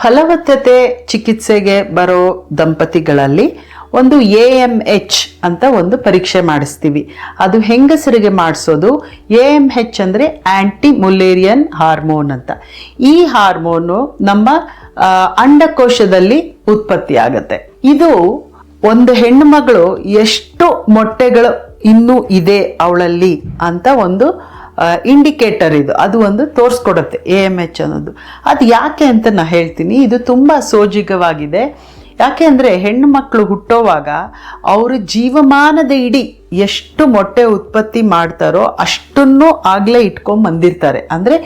ಫಲವತ್ತತೆ ಚಿಕಿತ್ಸೆಗೆ ಬರೋ ದಂಪತಿಗಳಲ್ಲಿ ಒಂದು AMH ಅಂತ ಒಂದು ಪರೀಕ್ಷೆ ಮಾಡಿಸ್ತೀವಿ. ಅದು ಹೆಂಗಸರಿಗೆ ಮಾಡಿಸೋದು. AMH ಅಂದರೆ ಆಂಟಿ ಮುಲೇರಿಯನ್ ಹಾರ್ಮೋನ್ ಅಂತ. ಈ ಹಾರ್ಮೋನು ನಮ್ಮ ಅಂಡಕೋಶದಲ್ಲಿ ಉತ್ಪತ್ತಿ ಆಗುತ್ತೆ. ಇದು ಒಂದು ಹೆಣ್ಣು ಮಗಳು ಎಷ್ಟು ಮೊಟ್ಟೆಗಳು ಇನ್ನೂ ಇದೆ ಅವಳಲ್ಲಿ ಅಂತ ಒಂದು ಇಂಡಿಕೇಟರ್ ಇದು. ಅದು ಒಂದು ತೋರಿಸ್ಕೊಡುತ್ತೆ AMH ಅನ್ನೋದು. ಅದು ಯಾಕೆ ಅಂತ ನಾನು ಹೇಳ್ತೀನಿ. ಇದು ತುಂಬ ಸೋಜಿಗವಾಗಿದೆ. ಯಾಕೆ ಅಂದರೆ ಹೆಣ್ಣು ಮಕ್ಕಳು ಹುಟ್ಟೋವಾಗ ಅವ್ರ ಜೀವಮಾನದ ಇಡೀ ಎಷ್ಟು ಮೊಟ್ಟೆ ಉತ್ಪತ್ತಿ ಮಾಡ್ತಾರೋ ಅಷ್ಟನ್ನು ಆಗಲೇ ಇಟ್ಕೊಂಡ್ಬಂದಿರ್ತಾರೆ. ಅಂದರೆ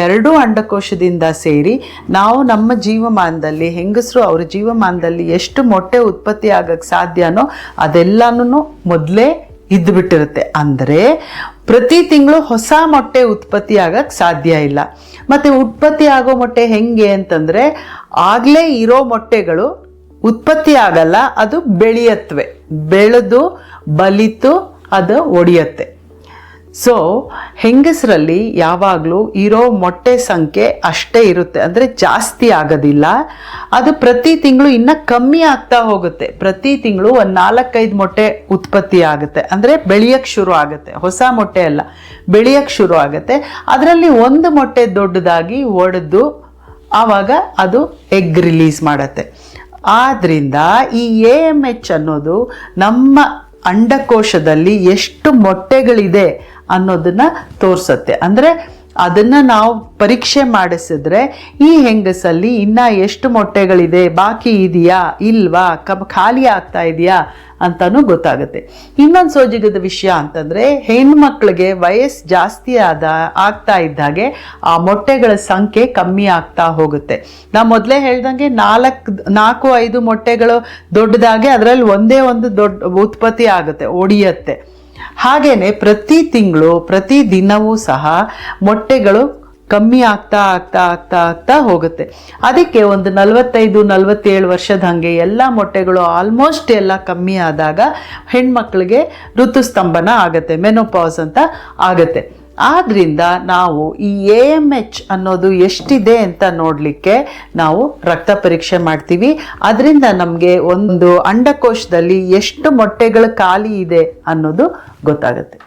ಎರಡೂ ಅಂಡಕೋಶದಿಂದ ಸೇರಿ ನಾವು ನಮ್ಮ ಜೀವಮಾನದಲ್ಲಿ ಹೆಂಗಸರು ಅವ್ರ ಜೀವಮಾನದಲ್ಲಿ ಎಷ್ಟು ಮೊಟ್ಟೆ ಉತ್ಪತ್ತಿ ಆಗಕ್ಕೆ ಸಾಧ್ಯನೋ ಅದೆಲ್ಲನೂ ಮೊದಲೇ ಇದ್ದು ಬಿಟ್ಟಿರುತ್ತೆ. ಅಂದರೆ ಪ್ರತಿ ತಿಂಗಳು ಹೊಸ ಮೊಟ್ಟೆ ಉತ್ಪತ್ತಿ ಆಗಕ್ಕೆ ಸಾಧ್ಯ ಇಲ್ಲ. ಮತ್ತು ಉತ್ಪತ್ತಿ ಆಗೋ ಮೊಟ್ಟೆ ಹೆಂಗೆ ಅಂತಂದರೆ ಆಗಲೇ ಇರೋ ಮೊಟ್ಟೆಗಳು ಉತ್ಪತ್ತಿ ಆಗಲ್ಲ, ಅದು ಬೆಳೆಯತ್ವೆ, ಬೆಳೆದು ಬಲಿತು ಅದು ಒಡೆಯತ್ತೆ. ಸೊ ಹೆಂಗಸರಲ್ಲಿ ಯಾವಾಗಲೂ ಇರೋ ಮೊಟ್ಟೆ ಸಂಖ್ಯೆ ಅಷ್ಟೇ ಇರುತ್ತೆ, ಅಂದರೆ ಜಾಸ್ತಿ ಆಗೋದಿಲ್ಲ. ಅದು ಪ್ರತಿ ತಿಂಗಳು ಇನ್ನೂ ಕಮ್ಮಿ ಆಗ್ತಾ ಹೋಗುತ್ತೆ. ಪ್ರತಿ ತಿಂಗಳು ಒಂದು 4-5 ಮೊಟ್ಟೆ ಉತ್ಪತ್ತಿ ಆಗುತ್ತೆ, ಅಂದರೆ ಬೆಳೆಯಕ್ಕೆ ಶುರು ಆಗುತ್ತೆ. ಹೊಸ ಮೊಟ್ಟೆ ಅಲ್ಲ, ಬೆಳೆಯಕ್ಕೆ ಶುರು ಆಗುತ್ತೆ. ಅದರಲ್ಲಿ ಒಂದು ಮೊಟ್ಟೆ ದೊಡ್ಡದಾಗಿ ಒಡೆದು ಆವಾಗ ಅದು ಎಗ್ ರಿಲೀಸ್ ಮಾಡುತ್ತೆ. ಆದ್ದರಿಂದ ಈ AMH ಅನ್ನೋದು ನಮ್ಮ ಅಂಡಕೋಶದಲ್ಲಿ ಎಷ್ಟು ಮೊಟ್ಟೆಗಳಿದೆ ಅನ್ನೋದನ್ನ ತೋರಿಸುತ್ತೆ. ಅಂದರೆ ಅದನ್ನು ನಾವು ಪರೀಕ್ಷೆ ಮಾಡಿಸಿದ್ರೆ ಈ ಹೆಂಗಸಲ್ಲಿ ಇನ್ನೂ ಎಷ್ಟು ಮೊಟ್ಟೆಗಳಿದೆ, ಬಾಕಿ ಇದೆಯಾ ಇಲ್ವಾ, ಖಾಲಿ ಆಗ್ತಾ ಇದೆಯಾ ಅಂತಲೂ ಗೊತ್ತಾಗುತ್ತೆ. ಇನ್ನೊಂದು ಸೋಜಿಗದ ವಿಷಯ ಅಂತಂದರೆ ಹೆಣ್ಮಕ್ಳಿಗೆ ವಯಸ್ಸು ಜಾಸ್ತಿ ಆಗ್ತಾ ಇದ್ದಾಗೆ ಆ ಮೊಟ್ಟೆಗಳ ಸಂಖ್ಯೆ ಕಮ್ಮಿ ಆಗ್ತಾ ಹೋಗುತ್ತೆ. ನಾವು ಮೊದಲೇ ಹೇಳ್ದಂಗೆ 4-5 ಮೊಟ್ಟೆಗಳು ದೊಡ್ಡದಾಗೆ ಅದರಲ್ಲಿ ಒಂದೇ ಒಂದು ದೊಡ್ಡ ಉತ್ಪತ್ತಿ ಆಗುತ್ತೆ, ಒಡೆಯತ್ತೆ. ಹಾಗೇನೆ ಪ್ರತಿ ತಿಂಗಳು ಪ್ರತಿ ದಿನವೂ ಸಹ ಮೊಟ್ಟೆಗಳು ಕಮ್ಮಿ ಆಗ್ತಾ ಹೋಗುತ್ತೆ. ಅದಕ್ಕೆ ಒಂದು 45-47 ವರ್ಷದ ಹಾಗೆ ಎಲ್ಲ ಮೊಟ್ಟೆಗಳು ಆಲ್ಮೋಸ್ಟ್ ಎಲ್ಲ ಕಮ್ಮಿ ಆದಾಗ ಹೆಣ್ಮಕ್ಳಿಗೆ ಋತುಸ್ತಂಭನ ಆಗುತ್ತೆ, ಮೆನೋಪಾಸ್ ಅಂತ ಆಗುತ್ತೆ. ಆದ್ದರಿಂದ ನಾವು ಈ AMH ಅನ್ನೋದು ಎಷ್ಟಿದೆ ಅಂತ ನೋಡಲಿಕ್ಕೆ ನಾವು ರಕ್ತ ಪರೀಕ್ಷೆ ಮಾಡ್ತೀವಿ. ಅದರಿಂದ ನಮಗೆ ಒಂದು ಅಂಡಕೋಶದಲ್ಲಿ ಎಷ್ಟು ಮೊಟ್ಟೆಗಳು ಖಾಲಿ ಇದೆ ಅನ್ನೋದು ಗೊತ್ತಾಗುತ್ತೆ.